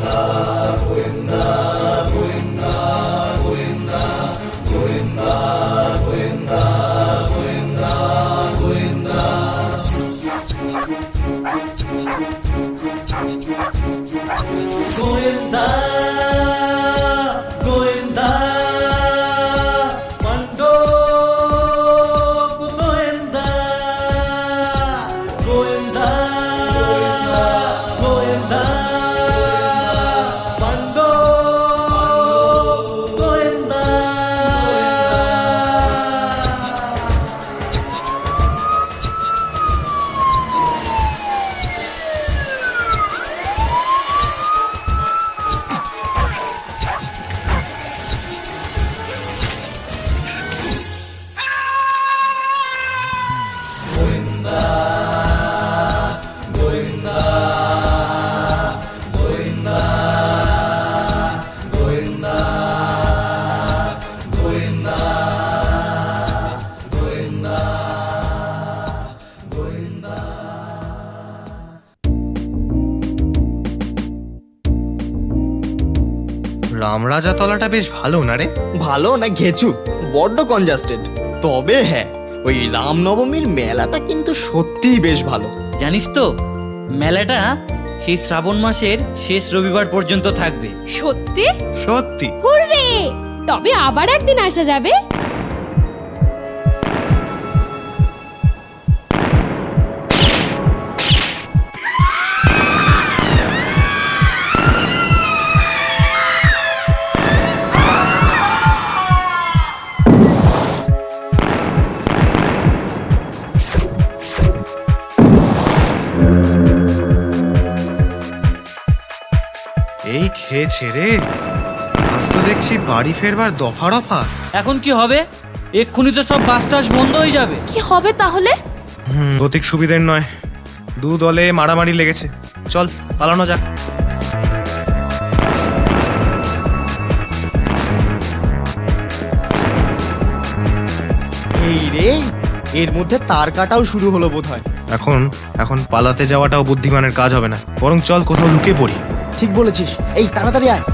গোয়েন্দা গোয়েন্দা মণ্ডপ গোয়েন্দা গোয়েন্দা গোয়েন্দা মণ্ডপ গোয়েন্দা। রামরাজা তলাটা বেশ ভালো না রে? ভালো না ঘেচু, বড্ড কনজাস্টেড। তবে হ্যাঁ, ওই রামনবমীর মেলাটা কিন্তু সত্যিই বেশ ভালো। জানিস তো, মেলাটা সেই শ্রাবণ মাসের শেষ রবিবার পর্যন্ত থাকবে। সত্যি? সত্যি? হুররে! তবে আবার একদিন আসা যাবে। এই খেয়েছে রে, আজ তো দেখছি বাড়ি ফেরবার দফা রফা। এখন কি হবে? এক্ষুনি তো সব বাস টাস বন্ধ হয়ে যাবে। কি হবে তাহলে? গতিক সুবিধের নয়, দু দলে মারামারি লেগেছে। চল পালানো যাক। এই রে, এর মধ্যে তার কাটাও শুরু হলো বোধহয়। এখন পালাতে যাওয়াটাও বুদ্ধিমানের কাজ হবে না, বরং চল কোথাও লুকিয়ে পড়ি। ঠিক বলেছিস, এই তাড়াতাড়ি আয়।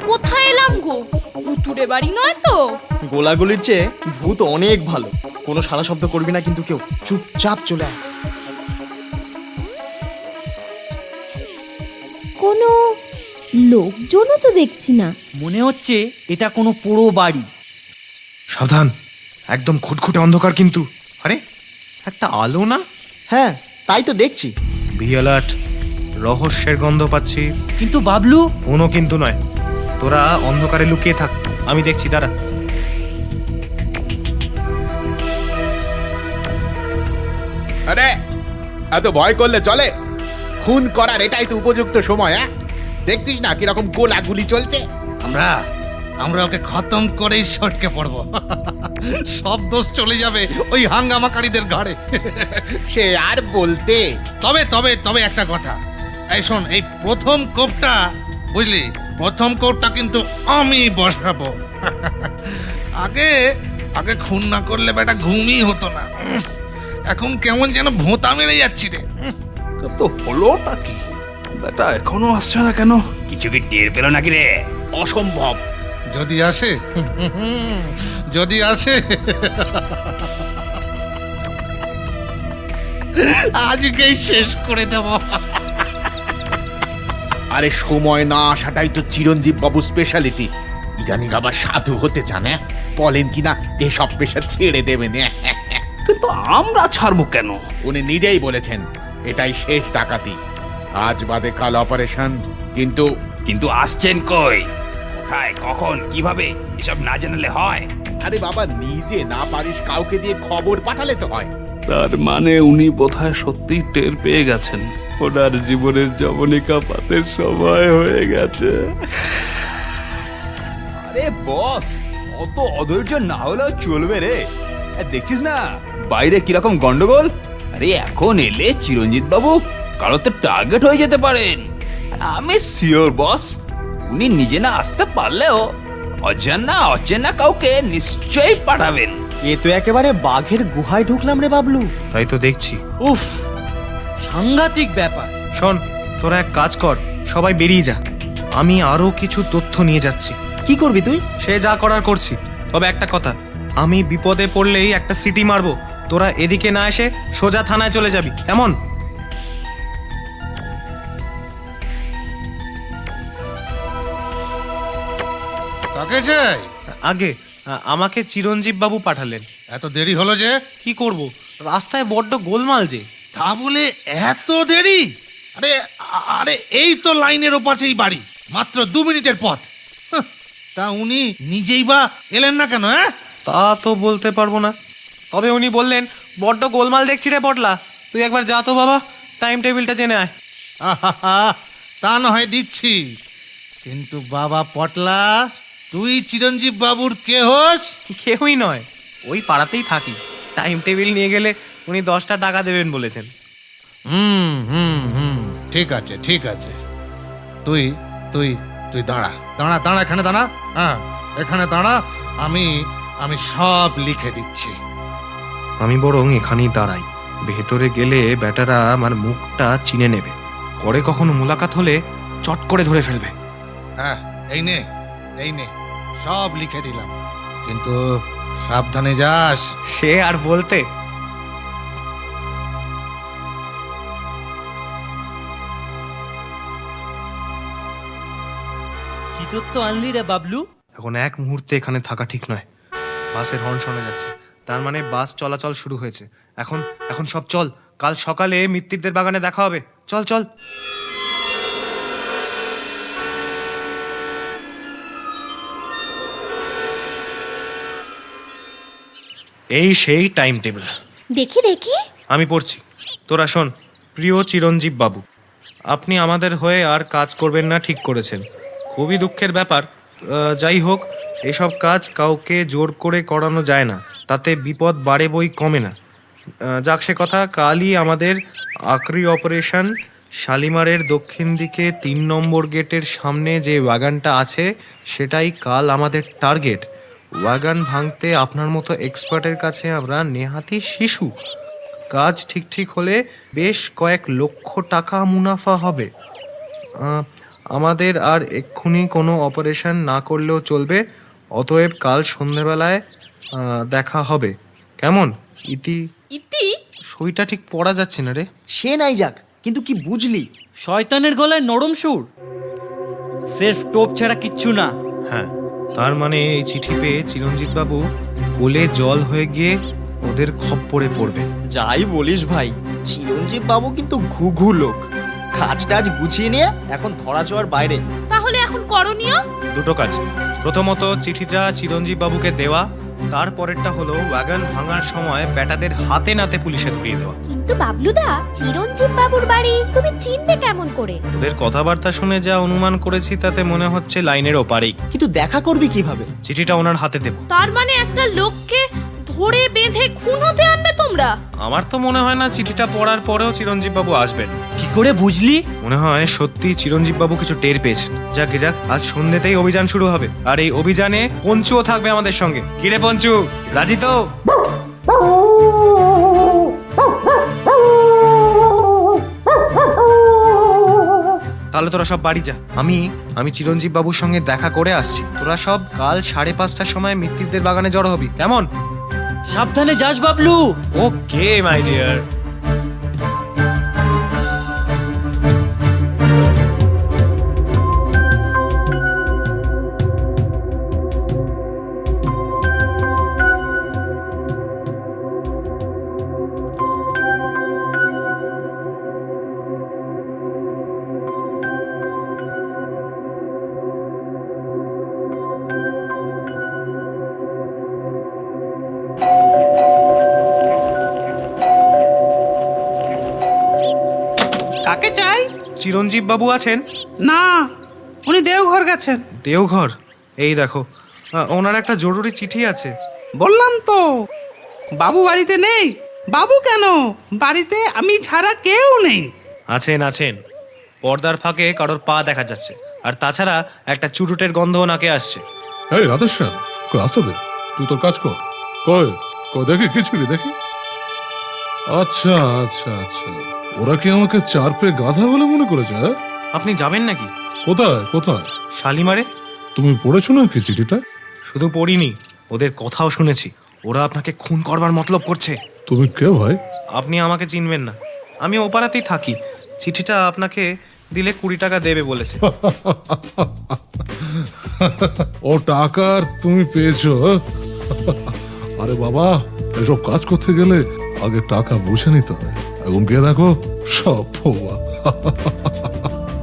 কোথায় এলাম গো? ভুতুড়ে বাড়ি নয় তো? গোলাগুলির চেয়ে ভূত অনেক ভালো। কোনো সারা শব্দ করবি না কিন্তু কেউ, চুপচাপ চলে আয়। কোনো লোকজনও তো দেখছি না। মনে হচ্ছে এটা কোনো পোড়ো বাড়ি। সাবধান, একদম খুটখুটে অন্ধকার কিন্তু। আরে একটা আলো না? হ্যাঁ, তাই তো দেখছি। বি অ্যালার্ট, রহস্যের গন্ধ পাচ্ছি। কিন্তু বাবলু, কোনো কিন্তু নয়, তোরা অন্ধকারে লুকিয়ে থাক, আমি দেখছি, দাঁড়া। আরে এত ভয় করলে চলে? খুন করার এটাই তো উপযুক্ত সময়। দেখতিস না কিরকম গোলাগুলি চলছে? আমরা ওকে খতম করেই সটকে পড়বো। সব দোষ চলে যাবে ওই হাঙ্গামাকারীদের ঘাড়ে। সে আর বলতে। তবে একটা কথা, এই শোন, এই প্রথম কোপটা, বুঝলি, প্রথম কোপটা কিন্তু আমি বসাবো। আগে খুন না করলে বেটা ঘুমই হতো না। এখন কেমন যেন ভোঁতা মেরে যাচ্ছি রে। তো হলোটা কি? বেটা এখনো আসছে না কেন? কিছু কি টের পেল নাকি রে? অসম্ভব। যদি আসে আজকেই শেষ করে দেব। আরে সময় না আসাটাই তো চিরঞ্জীব বাবু স্পেশালিটি। ইদানিং আবার সাধু হতে চান, বলেন কিনা এসব পেশা ছেড়ে দেবেন। কিন্তু আমরা ছাড়বো কেন? উনি নিজেই বলেছেন এটাই শেষ ডাকাতি, আজ বাদে কাল অপারেশন। কিন্তু আসছেন কই, কোথায়, কখন, কিভাবে, এসব না জানালে হয়? আরে বাবা, নিজে না পারিস কাউকে দিয়ে খবর পাঠালে তো হয়। তার মানে উনি বোধহয় সত্যি টের পেয়ে গেছেন ওনার জীবনের যবনিকা পাতের সময় হয়ে গেছে। আরে বস, অত অধৈর্য না হলেও চলবে রে। দেখছিস না বাইরে কিরকম গন্ডগোল। আরে এখন এলে চিরঞ্জিত বাবু কারো তো টার্গেট হয়ে যেতে পারেন। আমি শিওর বস, উনি নিজে না আসতে পারলেও অচেনা কাউকে নিশ্চয়ই পাঠাবেন। এ তো একেবারে বাঘের গুহায় ঢুকলাম রে বাবলু। তাই তো দেখছি। উফ, সাংঘাতিক ব্যাপার। শোন, তোরা এক কাজ কর, সবাই বেরিয়ে যা। আমি আরো কিছু তথ্য নিয়ে যাচ্ছি। কি করবি তুই? সে যা করার করছি। তবে একটা কথা, আমি বিপদে পড়লেই একটা সিটি মারবো। তোরা এদিকে না এসে সোজা থানায় চলে যাবি, কেমন? কাকে চাই? আগে আমাকে চিরঞ্জীব বাবু পাঠালেন। এত দেরি হলো যে? কি করব, রাস্তায় বড্ড গোলমাল যে। তা বলে এত দেরি? আরে আরে এই তো লাইনের ওপাশেই বাড়ি, মাত্র 2 মিনিটের পথ। হাহ, তা উনি নিজেই বা এলেন না কেন? হ্যাঁ, তা তো বলতে পারবো না, তবে উনি বললেন বড্ড গোলমাল দেখছি রে পটলা, তুই একবার যা তো বাবা, টাইম টেবিলটা জেনে আয়। আহা, তা না হয় দিচ্ছি, কিন্তু বাবা পটলা, তুই চিরঞ্জীব বাবুর কে হোস? কেউই নয়, ওই পাড়াতেই থাকি। টাইম টেবিল নিয়ে গেলে উনি 10টা টাকা দেবেন বলেছেন। হুম হুম হুম, ঠিক আছে ঠিক আছে। তুই তুই তুই দাঁড়া দাঁড়া দাঁড়া, এখানে দাঁড়া। হ্যাঁ, এখানে দাঁড়া, আমি আমি সব লিখে দিচ্ছি। আমি বরং এখানেই দাঁড়াই। ভেতরে গেলে ব্যাটারা আমার মুখটা চিনে নেবে, পরে কখনো মোলাকাত হলে চট করে ধরে ফেলবে। হ্যাঁ, এই নে এই নে, সব লিখে দিলাম, কিন্তু সাবধানে যাস। সে আর বলতে। কি তথ্য আনলি রে বাবলু? এখন এক মুহূর্তে এখানে থাকা ঠিক নয়। বাসের হর্ন শোনা যাচ্ছে, তার মানে বাস চলাচল শুরু হয়েছে। এখন এখন সব চল, কাল সকালে মিত্তিরদের বাগানে দেখা হবে। চল চল। এই সেই টাইম টেবিল। দেখি দেখি। আমি পড়ছি, তোরা শোন। প্রিয় চিরঞ্জীব বাবু, আপনি আমাদের হয়ে আর কাজ করবেন না ঠিক করেছেন। খুবই দুঃখের ব্যাপার। যাই হোক, এসব কাজ কাউকে জোর করে করানো যায় না, তাতে বিপদ বাড়ে বই কমে না। যাক সে কথা, কালই আমাদের আখরি অপারেশন। শালিমারের দক্ষিণ দিকে 3 নম্বর গেটের সামনে যে ওয়াগানটা আছে সেটাই কাল আমাদের টার্গেট। ওয়াগান ভাঙতে আপনার মতো এক্সপার্টের কাছে আমরা নেহাতি শিশু। কাজ ঠিক হলে বেশ কয়েক লক্ষ টাকা মুনাফা হবে। আমাদের আর এক্ষুনি কোনো অপারেশন না করলেও চলবে, অতএব কাল সন্ধেবেলায় দেখা হবে, কেমন? ইতি। ইতি? সইটা ঠিক পড়া যাচ্ছে না রে। সে নাই যাক, কিন্তু কি বুঝলি? শয়তানের গলায় নরম সুর, সেলফ টোপ ছাড়া কিচ্ছু না। হ্যাঁ, তার মানে এই চিঠি পেয়ে চিরঞ্জিত বাবু কোলে জল হয়ে গিয়ে ওদের খপ্পরে পড়বে। যাই বলিস ভাই, চিরঞ্জীব বাবু কিন্তু ঘুঘু লোক। কাজ টাজ গুছিয়ে নিয়ে এখন ধরা ছোঁয়ার বাইরে। তাহলে এখন করণীয়? দুটো কাজ। প্রথমত চিঠিটা চিরঞ্জীব বাবুকে দেওয়া, তারপরেরটা হলো ওয়াগন ভাঙার সময় ব্যাটাদের হাতে নাতে পুলিশে ধরিয়ে দেওয়া। কিন্তু বাবলুদা, চিরঞ্জীব বাবুর বাড়ি তুমি চিনবে কেমন করে? ওদের কথাবার্তা শুনে যা অনুমান করেছি তাতে মনে হচ্ছে লাইনের ওপারেই। কিন্তু দেখা করবি কিভাবে? চিঠিটা ওনার হাতে দেব। তার মানে একটা লোককে ধরে বেঁধে খুন হতে আনবে তোমরা? আমার তো মনে হয় না চিঠিটা পড়ার পরেও চিরঞ্জীব বাবু আসবেন। কি করে বুঝলি? মনে হয় সত্যি চিরঞ্জীব বাবু কিছু টের পেয়েছেন। যাক আজ সন্ধ্যেতেই অভিযান শুরু হবে, আর এই অভিযানে পঞ্চুও থাকবে আমাদের সঙ্গে। কিরে পঞ্চু, রাজি তো? তাহলে তোরা সব বাড়ি যা। আমি চিরঞ্জীব বাবুর সঙ্গে দেখা করে আসছি। তোরা সব কাল 5:30টার সময় মিত্তিরদের বাগানে জড়ো হবি, কেমন? সাবধানে যাস বাবলু। ওকে মাই ডিয়ার। কাকে চাই? চিরঞ্জীব বাবু আছেন? না, উনি দেওঘর গেছেন। দেওঘর? এই দেখো, ওনার একটা জরুরি চিঠি আছে। বললাম তো, বাবু বাড়িতে নেই। বাবু কেন, বাড়িতে আমি ছাড়া কেউ নেই। আছেন আছেন, পর্দার ফাঁকে কারোর পা দেখা যাচ্ছে, আর তাছাড়া একটা চুরুটের গন্ধ নাকে আসছে। এই রাধেশ্যাম, কই আসতে দে, তুই তোর কাজ কর। কই কই দেখি কি ছিলি দেখি। আচ্ছা আচ্ছা আচ্ছা, ওরা কি আমাকে চার পেয়ে গাধা বলে মনে করেছে? আপনি যাবেন নাকি? কোথায় কোথায়? শালিমারে। তুমি পড়েছো নাকি চিঠিটা? শুধু পড়িনি, ওদের কথাও শুনেছি। ওরা আপনাকে খুন করবার মতলব করছে। তুমি কে ভাই? আপনি আমাকে চিনবেন না, আমি ওপারাতেই থাকি। চিঠিটা আপনাকে দিলে 20 টাকা দেবে বলেছে। ও টাকার তুমি পেয়েছো? আরে বাবা, এসব কাজ করতে গেলে আগে টাকা বুঝে নিতে হয়। এখন গিয়ে দেখো সব ফোয়া।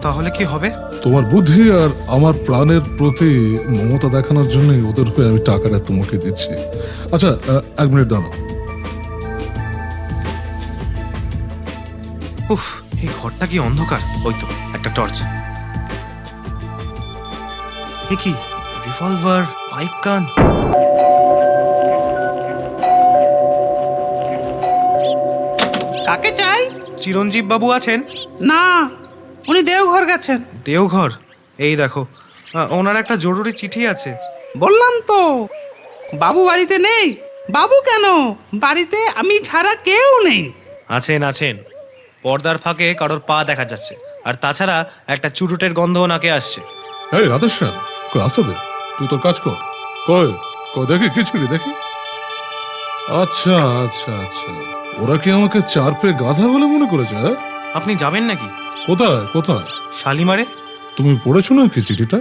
তাহলে কি হবে? তোমার বুদ্ধি আর আমার প্রাণের প্রতি মমতা দেখানোর জন্যই ওদের হয়ে আমি টাকাটা তোমাকে দিচ্ছি। আচ্ছা, 1 মিনিট দাঁড়াও। উফ, এই ঘরটা কি অন্ধকার। ওই তো একটা টর্চ। এ কি, রিভলভার, পাইপ গান। কাকে চাই? চিরঞ্জীব বাবু আছেন? না, উনি দেওঘর গেছেন। দেওঘর? এই দেখো, ওনার একটা জরুরি চিঠি আছে। বললাম তো, বাবু বাড়িতে নেই। বাবু কেন, বাড়িতে আমি ছাড়া কেউ নেই। আছেন আছেন, পর্দার ফাঁকে কারোর পা দেখা যাচ্ছে, আর তাছাড়া একটা চুরুটের গন্ধ নাকে আসছে। এই রাধেশ্যাম, কই আসতে দে, তুই তোর কাজ কর। কই কই দেখি কি ছিলি দেখি। আচ্ছা আচ্ছা আচ্ছা, ওরা কি আমাকে চার পেয়ে গাধা বলে মনে করেছে? আপনি যাবেন নাকি? কোথায় কোথায়? শালিমারে। তুমি পড়েছো নাকি চিঠিটা?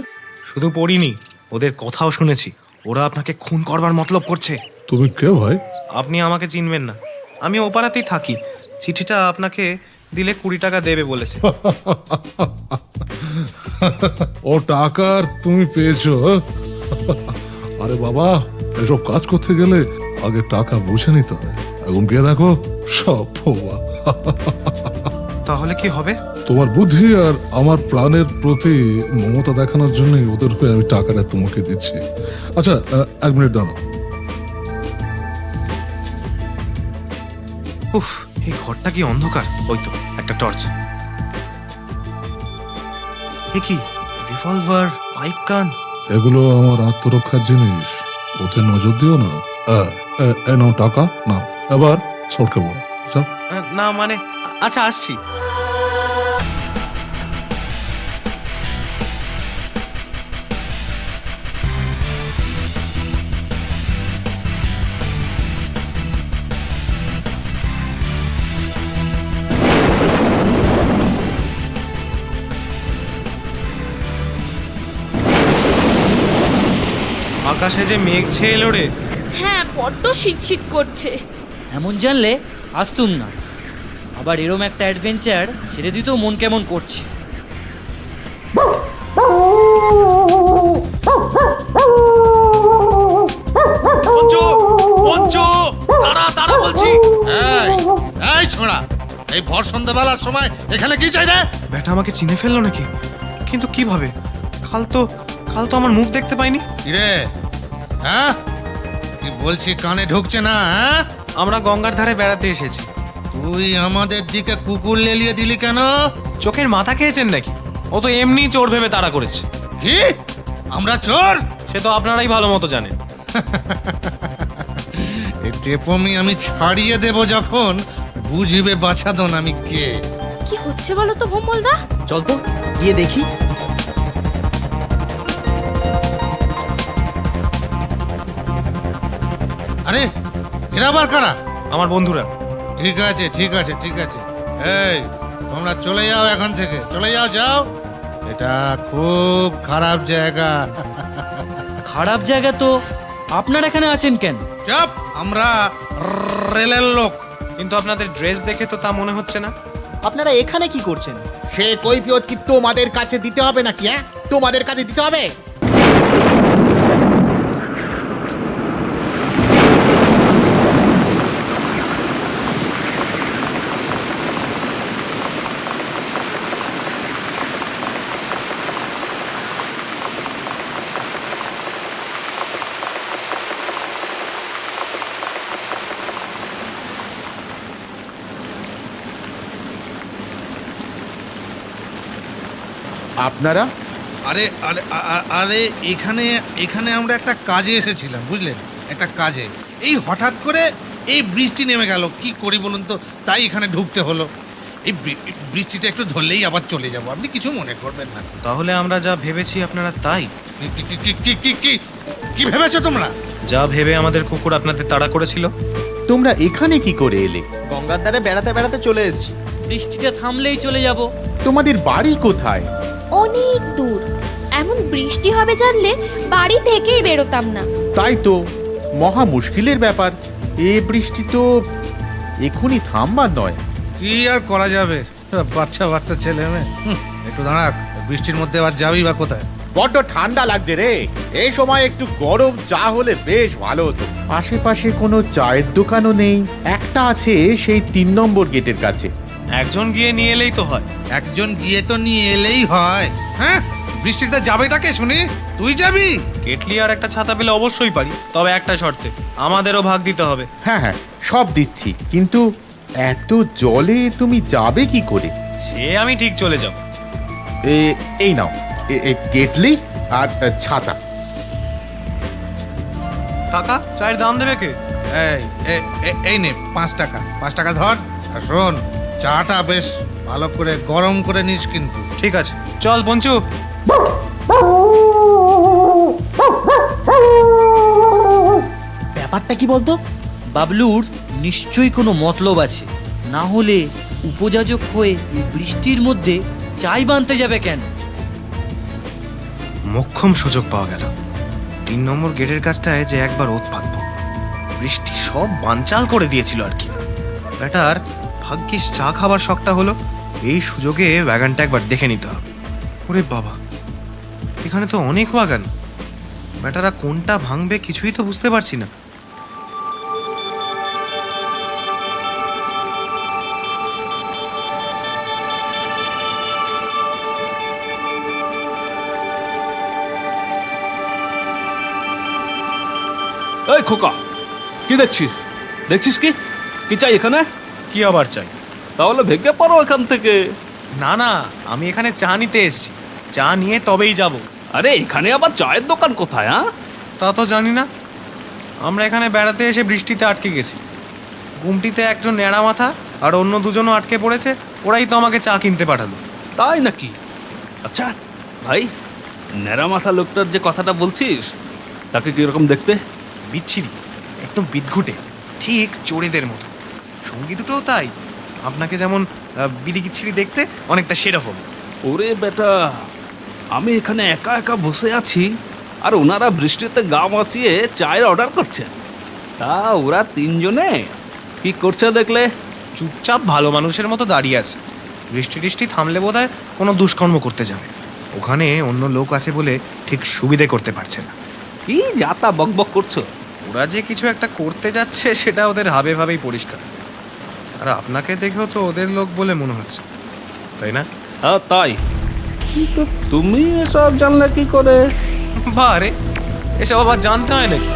শুধু পড়িনি, ওদের কথাও শুনেছি। ওরা আপনাকে খুন করবার মতলব করছে। তুমি কে ভাই? আপনি আমাকে চিনবেন না, আমি ওপারাতেই থাকি। চিঠিটা আপনাকে দিলে 20 টাকা দেবে বলেছে। ও টাকার তুমি পেয়েছো? আরে বাবা, এসব কাজ করতে গেলে আগে টাকা বুঝে নিতে হয়। এখন গিয়ে দেখো সব ফোয়া। তাহলে কি হবে? তোমার বুদ্ধি আর আমার প্রাণের প্রতি মমতা দেখানোর জন্যই ওদের হয়ে আমি টাকাটা তোমাকে দিচ্ছি। আচ্ছা, 1 মিনিট দাঁড়াও। উফ, এই ঘরটা কি অন্ধকার। ওই তো একটা টর্চ। এ কি, রিভলভার, পাইপ গান। এগুলো আমার আত্মরক্ষার জিনিস, ওতে নজর দিও না। নাও টাকা, নাও। এবার সরকে বল। না মানে, আচ্ছা আসছি। আকাশে যে মেঘ ছেয়ে এলো রে। হ্যাঁ, বড্ড শীত করছে। এমন জানলে আসতুম না। আবার এরম একটা অ্যাডভেঞ্চার ছেড়ে দিতেও মন কেমন করছে। পঞ্চু, পঞ্চু, দাঁড়া দাঁড়া বলছি। এই এই ছোড়া, এই ভর সন্ধ্যাবেলার সময় এখানে কি চাই রে? ব্যাটা আমাকে চিনে ফেললো নাকি? কিন্তু কিভাবে? কাল তো আমার মুখ দেখতে পাইনি। কিরে, হ্যাঁ কি বলছি কানে ঢুকছে না? হ্যাঁ, আমরা গঙ্গার ধারে বেড়াতে এসেছি। তুই আমাদের দিকে কুকুর লেলিয়ে দিলি কেন? চোখের মাথা খেয়েছেন নাকি? ও তো এমনি চোর ভেবে তাড়া করেছে। কি, আমরা চোর? সে তো আপনারাই ভালো মতো জানেন। এই টেপমি আমি ছাড়িয়ে দেব যখন, বুঝবে বাছাদন আমি কে। কি হচ্ছে বলো তো ভোমলদা? চল তো গিয়ে দেখি। আরে এরা আবার কারা? আমার বন্ধুরা। ঠিক আছে ঠিক আছে ঠিক আছে, এই তোমরা চলে যাও এখান থেকে, চলে যাও যাও। এটা খুব খারাপ জায়গা। খারাপ জায়গা তো আপনার এখানে আছেন কেন? চাপ, আমরা রেলের লোক। কিন্তু আপনাদের ড্রেস দেখে তো তা মনে হচ্ছে না। আপনারা এখানে কি করছেন? সে কৈফিয়ত কি তোমাদের কাছে দিতে হবে নাকি? হ্যাঁ, তোমাদের কাছে দিতে হবে। আপনারা? আরে আরে আরে এখানে এখানে আমরা একটা কাজে এসেছিলাম, বুঝলেন, একটা কাজে। এই হঠাৎ করে এই বৃষ্টি নেমে গেল, কি করি বলুন তো, তাই এখানে ঢুকতে হলো। এই বৃষ্টিটা একটু ধরলেই আবার চলে যাব, আপনি কিছু মনে করবেন না। তাহলে আমরা যা ভেবেছি আপনারা তাই? কি ভেবেছো তোমরা? যা ভেবে আমাদের কুকুর আপনাদের তাড়া করেছিল। তোমরা এখানে কি করে এলে? গঙ্গার ধারে বেড়াতে বেড়াতে চলে এসেছি। বৃষ্টিটা থামলেই চলে যাব। তোমাদের বাড়ি কোথায়? অনেক দূর। এমন বৃষ্টি হবে জানলে বাড়ি থেকেই বেরোতাম না। তাই তো, মহা মুশকিলের ব্যাপার। এ বৃষ্টি তো এখনই থামবার নয়। কি আর করা যাবে, বাচ্চা বাচ্চা ছেলে মেয়ে। একটু দাঁড়াক, বৃষ্টির মধ্যে আবার যাবি বা কোথায়? বড্ড ঠান্ডা লাগছে রে, এই সময় একটু গরম চা হলে বেশ ভালো হতো। আশেপাশে কোনো চায়ের দোকানও নেই, একটা আছে সেই 3 নম্বর গেটের কাছে। একজন গিয়ে নিয়ে এলেই তো হয়। একজন গিয়ে তো নিয়ে এলেই হয়। হ্যাঁ, বৃষ্টিতে যাবেটাকে শুনি, তুই যাবি? কেটলি আর একটা ছাতা পেলে অবশ্যই পারি, তবে একটা শর্তে, আমাদেরও ভাগ দিতে হবে। হ্যাঁ হ্যাঁ, সব দিচ্ছি, কিন্তু এত জলে তুমি যাবে কি করে? সে আমি ঠিক চলে যাব। এই নাও, কেটলি আর ছাতা। কাকা, চায়ের দাম দেবে কে? এই নে 5 টাকা, 5 টাকা ধর। আর শোন, চাটা বেশ ভালো করে গরম করে নিস কিন্তু। ঠিক আছে, চল পঞ্চু। ব্যাপারটা কি বলতো? বাবলুর নিশ্চয়ই কোনো মতলব আছে, না হলে উপযাজক হয়ে এই বৃষ্টির মধ্যে চাই বানতে যাবে কেন? মোক্ষম সুযোগ পাওয়া গেল। 3 নম্বর গেটের কাছটায় যে একবার ওত পাতব। বৃষ্টি সব বানচাল করে দিয়েছিল আর কি। ব্যাটার ভাগ্যিস চা খাবার শখটা হলো। এই সুযোগে বাগানটা একবার দেখে নিতে হবে। ওরে বাবা, এখানে তো অনেক বাগান। ব্যাটারা কোনটা ভাঙবে কিছুই তো বুঝতে পারছি না। এই খোকা, কি দেখছিস? দেখছিস কি কি চাই এখানে? কি আবার চাই? তাহলে ভেঙে পড়ো এখান থেকে। না না, আমি এখানে চা নিতে এসেছি, চা নিয়ে তবেই যাব। আরে এখানে আবার চায়ের দোকান কোথায়? হ্যাঁ, তা তো জানি না। আমরা এখানে বেড়াতে এসে বৃষ্টিতে আটকে গেছি। গুমটিতে একজন ন্যাড়া মাথা আর অন্য দুজনও আটকে পড়েছে, ওরাই তো আমাকে চা কিনতে পাঠালো। তাই নাকি? আচ্ছা ভাই, ন্যাড়া মাথা লোকটার যে কথাটা বলছিস, তাকে কিরকম দেখতে? বিচ্ছিরি, একদম বিদঘুটে, ঠিক চোরেদের মতো। সঙ্গী দুটোও তাই, আপনাকে যেমন বিড়ি গিচ্ছিরি দেখতে, অনেকটা সেরকম। ওরে বেটা, আমি এখানে একা একা বসে আছি আর ওনারা বৃষ্টিতে গা মাচিয়ে চায়ের অর্ডার করছে। তা ওরা 3 জনে কি করছে দেখলে? চুপচাপ ভালো মানুষের মতো দাঁড়িয়ে আছে। বৃষ্টি টিষ্টি থামলে বোধহয় কোনো দুষ্কর্ম করতে যাবে। ওখানে অন্য লোক আছে বলে ঠিক সুবিধে করতে পারছে না। কি যাতা বকবক করছো? ওরা যে কিছু একটা করতে যাচ্ছে সেটা ওদের হাবে ভাবেই পরিষ্কার। আর আপনাকে দেখেও তো ওদের লোক বলে মনে হচ্ছে, তাই না? হ্যাঁ তাই, কিন্তু তুমি এসব জানলে কি করে? বারে, এসব আবার জানতে হয় নাকি?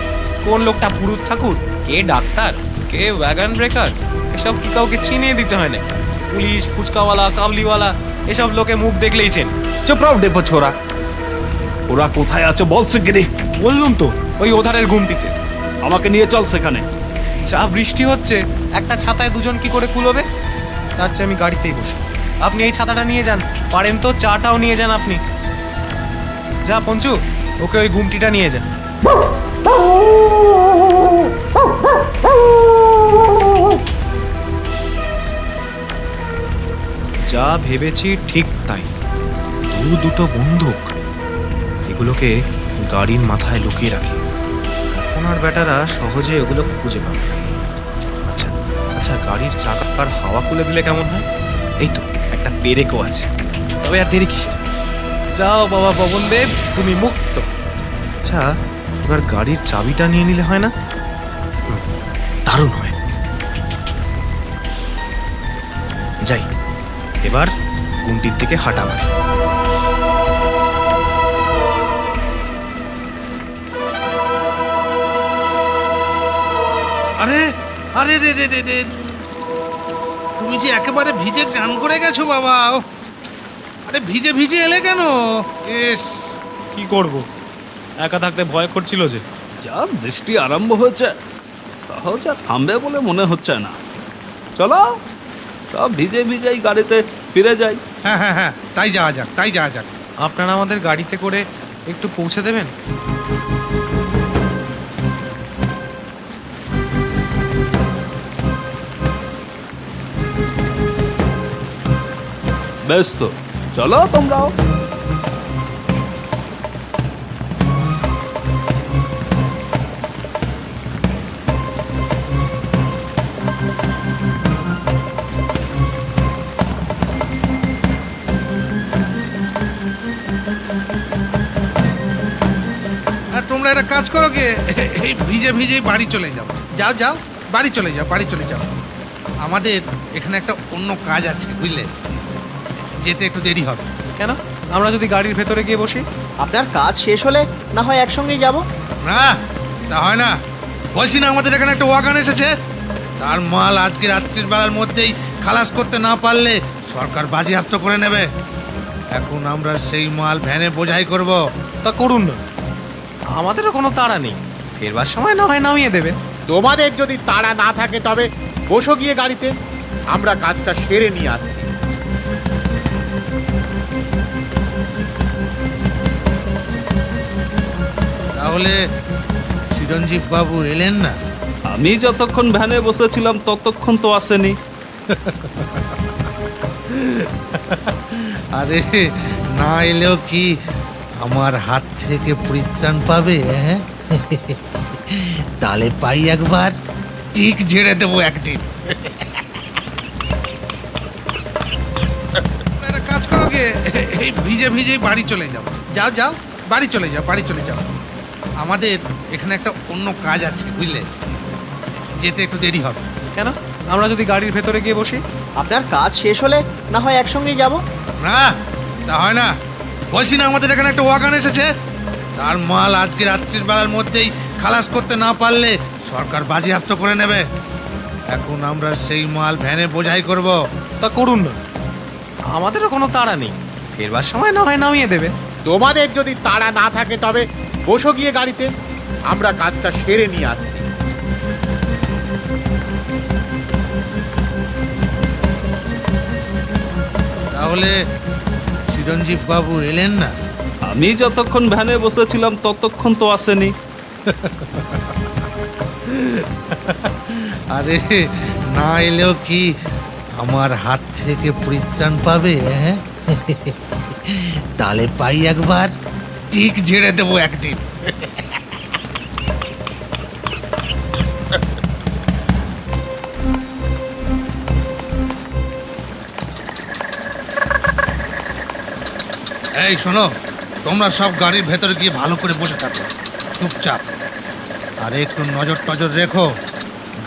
কোন লোকটা পুরুত ঠাকুর, কে ডাক্তার, কে ওয়াগন ব্রেকার, এসব কি কাউকে চিনিয়ে দিতে হয় নাকি? পুলিশ, ফুচকাওয়ালা, কাবলিওয়ালা, এসব লোকে মুখ দেখলেই চেন। চুপ রাও ডেপো ছোড়া। ওরা কোথায় আছে বল শিগগিরি। বললুম তো, ওই ওধারের ঘুমটিতে। আমাকে নিয়ে চল সেখানে। যা বৃষ্টি হচ্ছে, একটা ছাতায় দুজন কি করে কুলোবে? তার চেয়ে আমি গাড়িতেই বসি। আপনি এই ছাতাটা নিয়ে যান, পারেন তো চাটাও নিয়ে যান আপনি। যা পঞ্চু, ওকে ওই ঘুমটিটা নিয়ে যান। যা ভেবেছি ঠিক তাই। দুটো বন্দুক, এগুলোকে গাড়ির মাথায় লুকিয়ে রাখি। এখন আর বেটারা সহজে ওগুলো খুঁজে পাবে। আচ্ছা আচ্ছা, গাড়ির চাকার হাওয়া খুলে দিলে কেমন হয়? এই তো একটা পেরেকও আছে। তবে আর দেরি কিসের? যাও বাবা পবনদেব, তুমি মুক্ত। আচ্ছা, এবার গাড়ির চাবিটা নিয়ে নিলে হয় না? দারুণ হয়। যাই, এবার গুমটির দিকে হাঁটা মারি। আরে আরে রে রে রে রে, তুমি যে একেবারে ভিজে চান করে গেছো বাবা। আরে ভিজে ভিজে এলে কেন? ইস, কি করব, একা থাকতে ভয় করছিল যে। যা বৃষ্টি আরম্ভ হয়েছে, সহজে আর থামবে বলে মনে হচ্ছে না। চলো সব ভিজে ভিজেই গাড়িতে ফিরে যাই। হ্যাঁ হ্যাঁ হ্যাঁ, তাই যাওয়া যাক, তাই যাওয়া যাক। আপনারা আমাদের গাড়িতে করে একটু পৌঁছে দেবেন? বেশ তো, চলো তোমরাও। আর তোমরা একটা কাজ করো গে, এই ভিজে ভিজেই বাড়ি চলে যাও। যাও যাও, বাড়ি চলে যাও, বাড়ি চলে যাও। আমাদের এখানে একটা অন্য কাজ আছে, বুঝলে, যেতে একটু দেরি হবে। কেন, আমরা যদি গাড়ির ভেতরে গিয়ে বসি? আপনার কাজ শেষ হলে না হয় একসঙ্গেই যাব। না, তা হয় না। বলছি না, আমাদের এখানে একটা ওয়াগান এসেছে, তার মাল আজকে রাত্রির বেলার মধ্যেই খালাস করতে না পারলে সরকার বাজেয়াপ্ত করে নেবে। এখন আমরা সেই মাল ভ্যানে বোঝাই করব। তা করুন না, আমাদেরও কোনো তাড়া নেই, ফেরবার সময় না হয় নামিয়ে দেবে। তোমাদের যদি তাড়া না থাকে তবে বসো গিয়ে গাড়িতে, আমরা কাজটা সেরে নিয়ে আসছি। তাহলে চিরঞ্জীব বাবু এলেন না? আমি যতক্ষণ ভ্যানে বসেছিলাম ততক্ষণ তো আসেনি। আরে না এলেও কি আমার হাত থেকে পরিত্রাণ পাবে? হ্যাঁ, তালে পাই একবার, ঠিক ঝেড়ে দেবো একদিন। একটা কাজ করো গে, এই ভিজে ভিজেই বাড়ি চলে যাও। যাও যাও, বাড়ি চলে যাও, বাড়ি চলে যাও। আমাদের এখানে একটা অন্য কাজ আছে, বুঝলে, যেতে একটু দেরি হবে। কেন, আমরা যদি গাড়ির ভেতরে গিয়ে বসি? আপনার কাজ শেষ হলে না হয় একসঙ্গেই যাব। না, তা হয় না। বলছি না, আমাদের এখানে একটা ওয়াগান এসেছে, তার মাল আজকে রাত্রির বেলার মধ্যেই খালাস করতে না পারলে সরকার বাজেয়াপ্ত করে নেবে। এখন আমরা সেই মাল ভ্যানে বোঝাই করব। তা করুন না, আমাদেরও কোনো তাড়া নেই, ফেরবার সময় না হয় নামিয়ে দেবে। তোমাদের যদি তাড়া না থাকে তবে বসো গিয়ে গাড়িতে, আমরা কাজটা সেরে নিয়ে আসছি। তাহলে চিরঞ্জীব বাবু এলেন না? আমি যতক্ষণ ভ্যানে বসেছিলাম ততক্ষণ তো আসেনি। আরে না এলেও কি আমার হাত থেকে পরিত্রাণ পাবে? হ্যাঁ, তালে পাই একবার, ঠিক ঝেড়ে দেবো একদিন। এই শোনো, তোমরা সব গাড়ির ভেতরে গিয়ে ভালো করে বসে থাকো, চুপচাপ। আর একটু নজর টজর রেখো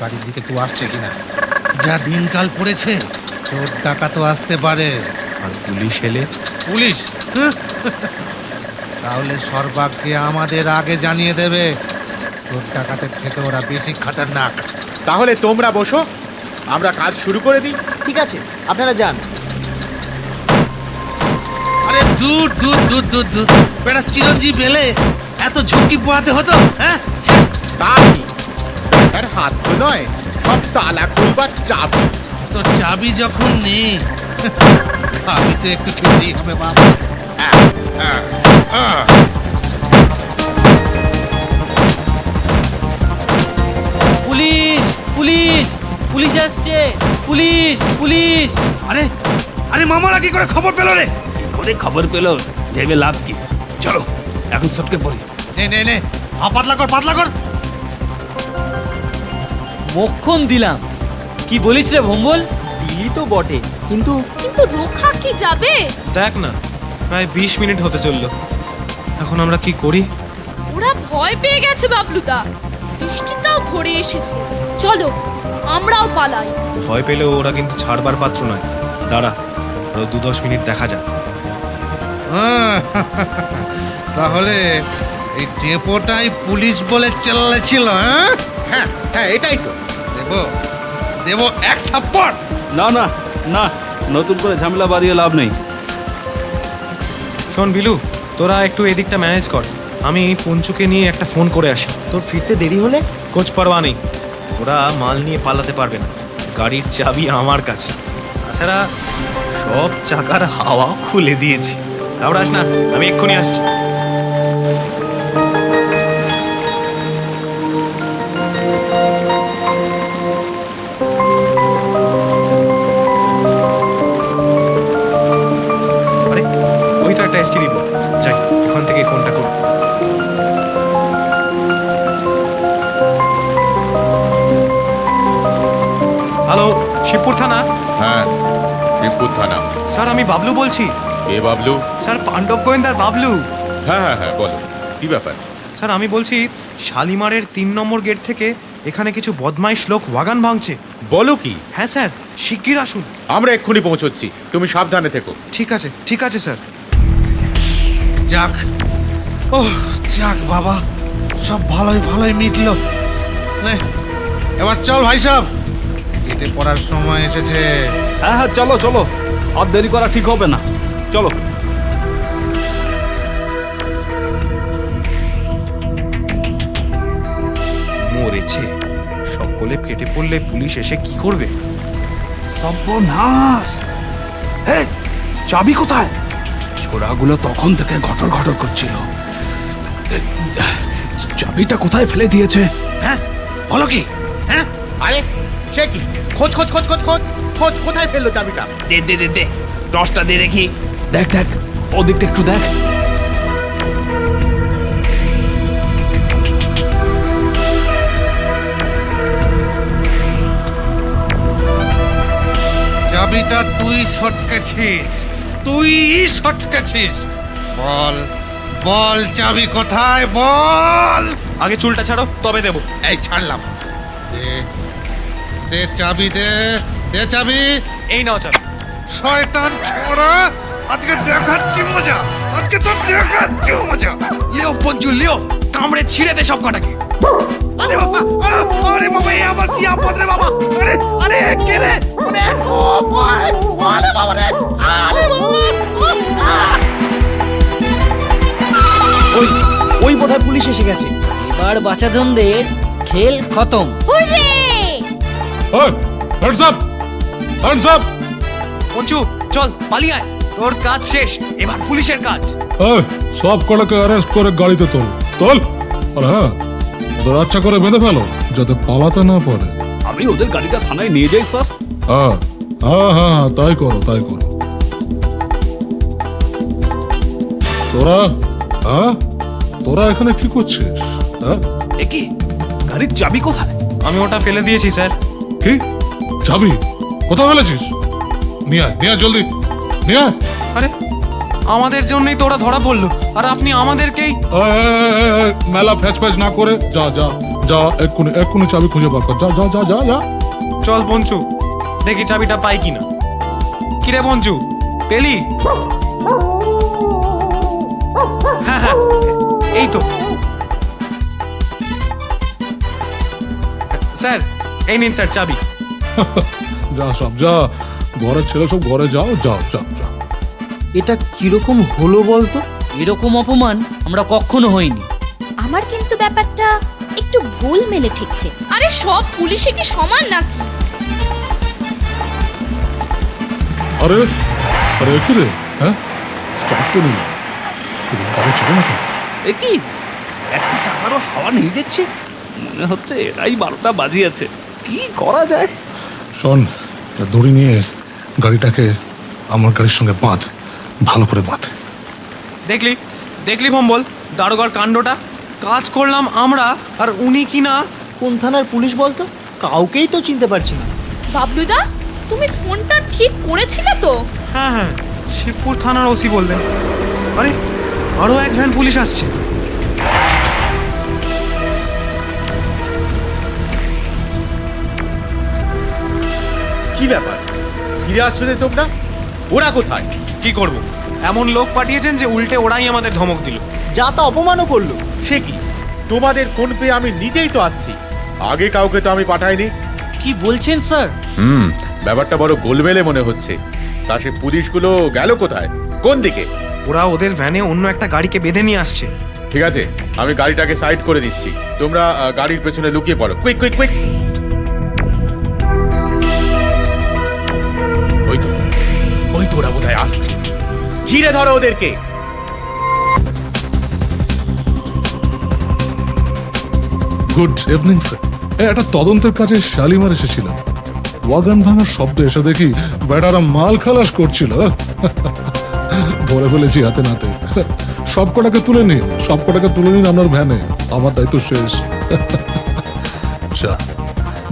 গাড়ির দিকে কেউ আসছে কিনা। যা দিনকাল পড়েছে, চোর ডাকাতও আসতে পারে। আর পুলিশ এলে? পুলিশ? তাহলে সর্বাগ্যে আমাদের আগে জানিয়ে দেবে। চোর ডাকাতের থেকে ওরা বেশি খাতারনাক। তাহলে তোমরা বসো, আমরা কাজ শুরু করে দিই। ঠিক আছে, আপনারা যান। আরে দূর দূর দূর দূর দূর, বেটা চিরঞ্জীব এলে এত ঝুঁকি পোহাতে হতো? হ্যাঁ, তা কি, আর হাত তো নয়, সব তালা খুলবার চাবি। তো চাবি যখন নেই, আমি তো একটু খেতেই হবে বাবা। পুলিশ পুলিশ পুলিশ আসছে, পুলিশ পুলিশ। আরে আরে মামারা কি করে খবর পেল রে? করে খবর পেল ভেবে লাভ কি? চলো এখন সটকে পড়ি। নে নে নে, পাতলা কর, পাতলা কর। মক্ষণ দিলাম। কি বলিস রে ভম্বল? দিলি তো বটে, কিন্তু কিন্তু রোখা কি যাবে? দেখ না, প্রায় 20 মিনিট হতে চললো, এখন আমরা কি করি? ওরা ভয় পেয়ে গেছে বাবলুদা, বৃষ্টিটাও ধরে এসেছে। চলো আমরাও পালাই। ভয় পেলেও ওরা কিন্তু ছাড়বার পাত্র নয়। দাঁড়া, আরো 2-10 মিনিট দেখা যাক। তাহলে এই ডেপোটাই পুলিশ বলে চেল্লেছিল? হ্যাঁ হ্যাঁ, এটাই তো। দেবো দেবো এক থাপ্পড়। না না না, নতুন করে ঝামেলা বাড়িয়ে লাভ নেই। শোন বিলু, তোরা একটু এদিকটা ম্যানেজ কর, আমি পঞ্চুকে নিয়ে একটা ফোন করে আসি। তোর ফিরতে দেরি হলে? কোচ পারওয়া নেই, ওরা মাল নিয়ে পালাতে পারবে না, গাড়ির চাবি আমার কাছে। তাছাড়া সব চাকার হাওয়া খুলে দিয়েছি। ঘাবড়াস না, আমি এক্ষুনি আসছি। আরে ওই তো একটা এসটিডি বুথ, যাই ওখান থেকেই ফোনটা করব। হ্যালো, শিবপুর থানা? হ্যাঁ, শিবপুর থানা। স্যার আমি বাবলু বলছি। এ বাবলু? স্যার পাণ্ডব গোয়েন্দার বাবলু। হ্যাঁ হ্যাঁ হ্যাঁ, বলো কি ব্যাপার? স্যার আমি বলছি, শালিমারের 3 নম্বর গেট থেকে এখানে কিছু বদমাইশ লোক ওয়াগান ভাঙছে। বলো কি? হ্যাঁ স্যার, শিগগির আসুন। আমরা এক্ষুনি পৌঁছচ্ছি, তুমি সাবধানে থেকো। ঠিক আছে, ঠিক আছে স্যার। যাক, ও যাক বাবা, সব ভালোই ভালোই মিটলো। নে, এবার চল ভাই সাহেব, কেটে পড়ার সময় এসেছে। হ্যাঁ হ্যাঁ, চলো চলো, আর দেরি করা ঠিক হবে না, চলো। মরেছে, সকলে কেটে পড়লে পুলিশ এসে কি করবে? সর্বনাশ! এই, চাবি কোথায়? ছোড়াগুলো তখন থেকে ঘটর ঘটর করছিল। চাবিটা কোথায় ফেলে দিয়েছে? হ্যাঁ, বলো কি? হ্যাঁ, আরে সে কি? খোঁজ খোঁজ খোঁজ খোঁজ খোঁজ খোঁজ, কোথায় ফেললো চাবিটা? দে দে দে দে, টর্চটা দিয়ে দেখি। দেখ দেখ, ওদিকটা একটু দেখ। চাবিটা তুই সটকেছিস, তুই সটকেছিস। বল বল, চাবি কোথায় বল? আগে চুলটা ছাড়ো, তবে দেবো। এই ছাড়লাম। দে দে চাবি, দে দে চাবি। এই নাও চাবি। শয়তান ছোড়া, আজকে দেখাচ্ছি মজা, আজকে তো দেখাচ্ছি মজা। লিও পঞ্চু, লিও, কামড়ে ছিঁড়ে দে সব কটাকে। আরে বাবা, আরে বাবা, এ আবার কি আপদ রে বাবা? আরে আরে কে রে? আরে ও ভাই, আরে বাবা রে, আরে বাবা। ওই ওই বোধহয় পুলিশ এসে গেছে। এবার বাচাধনদের খেল খতম। Hurray! Hands up, hands up. Panchu চল পালিয়ে আয়, তোর কাজ শেষ, এবার পুলিশের কাজ। সব কটাকে অ্যারেস্ট করে গাড়িতে তোল, তোল। আর হ্যাঁ, ওদের আচ্ছা করে বেঁধে ফেলো যাতে পালাতে না পারে। আমি ওদের গাড়িটা থানায় নিয়ে যাই স্যার। হ্যাঁ হ্যাঁ হ্যাঁ, তাই করো তাই করো। তোরা, হ্যাঁ তোরা এখানে কি করছিস? হ্যাঁ, এ কি, গাড়ির চাবি কোথায়? আমি ওটা ফেলে দিয়েছি স্যার। কি চাবি কোথায় ফেলেছিস? নিয়ে আয়, নিয়ে আয়, জলদি নিয়ে আয়। আরে আমাদের জন্যই তো ওরা ধরা পড়লো, আর আপনি আমাদেরকেই। মেলা ফ্যাচ ফ্যাচ না করে যা যা যা, এক্ষুনি এক্ষুনি চাবি খুঁজে বার কর, যা যা যা যা যা। চল পঞ্চু, দেখি চাবিটা পাই কিনা। কিরে পঞ্চু, পেলি? হ্যাঁ হ্যাঁ, এই তো। স্যার এই নিন স্যার চাবি। যা সব যা, ঘরের ছেলে সব ঘরে যাও, যাও যাও যাও। এটা কিরকম হলো বলতো? এরকম অপমান আমরা কখনো হইনি। আমার কিন্তু ব্যাপারটা একটু গোলমেলে ঠেকছে। আরে সব পুলিশে কি সমান নাকি? আরে আরে কি রে? হ্যাঁ, স্টার্ট তো নিলাম, গাড়ি চলে না কেন? এ কি, একটা চাকারও হাওয়া নেই দেখছি। মনে হচ্ছে এটাই 12টা বাজিয়েছে। কি করা যায়? শোন, দড়ি নিয়ে গাড়িটাকে আমার গাড়ির সঙ্গে বাঁধ, ভালো করে বাঁধ। দেখলি দেখলি ভম্বল, দারোগার কাণ্ডটা। কাজ করলাম আমরা, আর উনি কি না। কোন থানার পুলিশ বলতো? কাউকেই তো চিনতে পারছি না। বাবলুদা, তুমি ফোনটা ঠিক করেছিলে তো? হ্যাঁ হ্যাঁ, শিবপুর থানার ওসি বললেন। আরে আরো এক ভ্যান পুলিশ আসছে। কি ব্যাপার, ফিরে আসছো যে তোমরা? ওরা কোথায়? কি করব, এমন লোক পাঠিয়েছেন যে উল্টে ওরাই আমাদের ধমক দিল। যা তা অপমানও করলো। সে কি, তোমাদের ফোন পেয়ে আমি নিজেই তো আসছি, আগে কাউকে তো আমি পাঠাইনি। কি বলছেন স্যার? ব্যাপারটা বড় গোলমেলে মনে হচ্ছে। তা সে পুলিশগুলো গেল কোথায়, কোন দিকে? ওরা ওদের ভ্যানে অন্য একটা গাড়িকে বেঁধে নিয়ে আসছে। ঠিক আছে, আমি গাড়িটাকে সাইড করে দিচ্ছি, তোমরা গাড়ির পেছনে লুকিয়ে পড়ো। Quick quick quick. ওই তো ওরা বোধহয় আসছে, ঘিরে ধরো ওদেরকে। Good evening sir. একটা তদন্তের কাজে শালিমার এসেছিলাম। ওয়াগান ভাঙার শব্দ এসে দেখি বেটারা মাল খালাস করছিল। ধরে ফেলেছি হাতে নাতে। সব কটাকে তুলে নিন, সব কটাকে তুলে নিন আপনার ভ্যানে। আমার দায়িত্ব শেষ। যা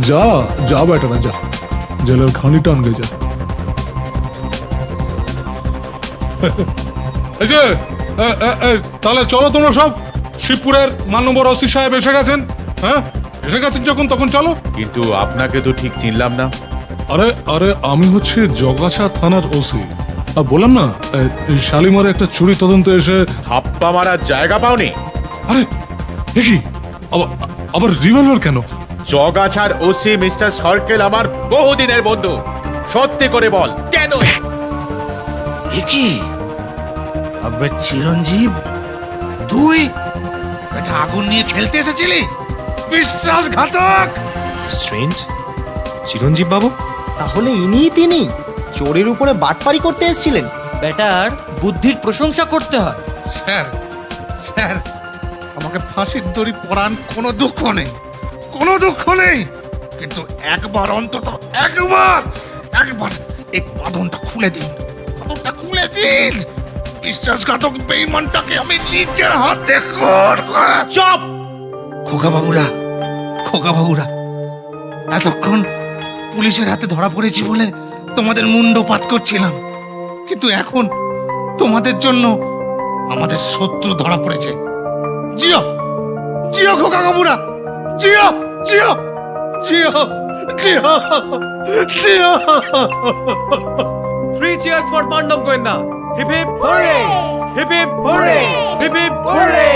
যা যা বেটারা যা, জেলের খানি টানবে যা। এই যে তাহলে চলো তোমরা সব। শিবপুরের মাননীয় ওসি সাহেব এসে গেছেন। হ্যাঁ, এসে গেছেন যখন তখন চলো। কিন্তু আপনাকে তো ঠিক চিনলাম না। আরে আরে আমি হচ্ছে জগাছা থানার ওসি। আর বললাম না, এই শালিমারে একটা চুরি তদন্ত এসে হাপ্পা মারার জায়গা পাওনি। আরে এ কি আবার রিভলভার কেন? জগাছার ওসি মিস্টার সরকেল আমার বহুদিনের বন্ধু। সত্যি করে বল, কেন? এ কি আবে চিরঞ্জীব, তুই এটা আগুন নিয়ে খেলতে এসেছিলি? বিশ্বাসঘাতক! স্ট্রেঞ্জ, চিরঞ্জীব বাবু? তাহলে ইনিই তিনি চোরের উপরে বাটপারি করতে এসেছিলেন। বেটার বুদ্ধির প্রশংসা করতে হয়। স্যার, স্যার, আমাকে ফাঁসির দড়ি পরান, কোনো দুঃখ নেই, কোনো দুঃখ নেই, কিন্তু একবার অন্তত একবার এই বাঁধনটা খুলে দিন, বাঁধনটা খুলে দিন। বিশ্বাসঘাতক বেঈমানটাকে আমি নিজের হাতে চপ। খোকা বাবুরা, এতক্ষণ পুলিশের হাতে ধরা পড়েছি বলে তোমাদের মুন্ডপাত করছিলাম, কিন্তু এখন তোমাদের জন্য আমাদের শত্রু ধরা পড়েছে। জিও জিও খোকা বাবুরা, Jio Jio Jio Jio Jio. 3 cheers for Pandab Goenda. Hip hip hurray! Hip hip hurray! Hip hip hurray!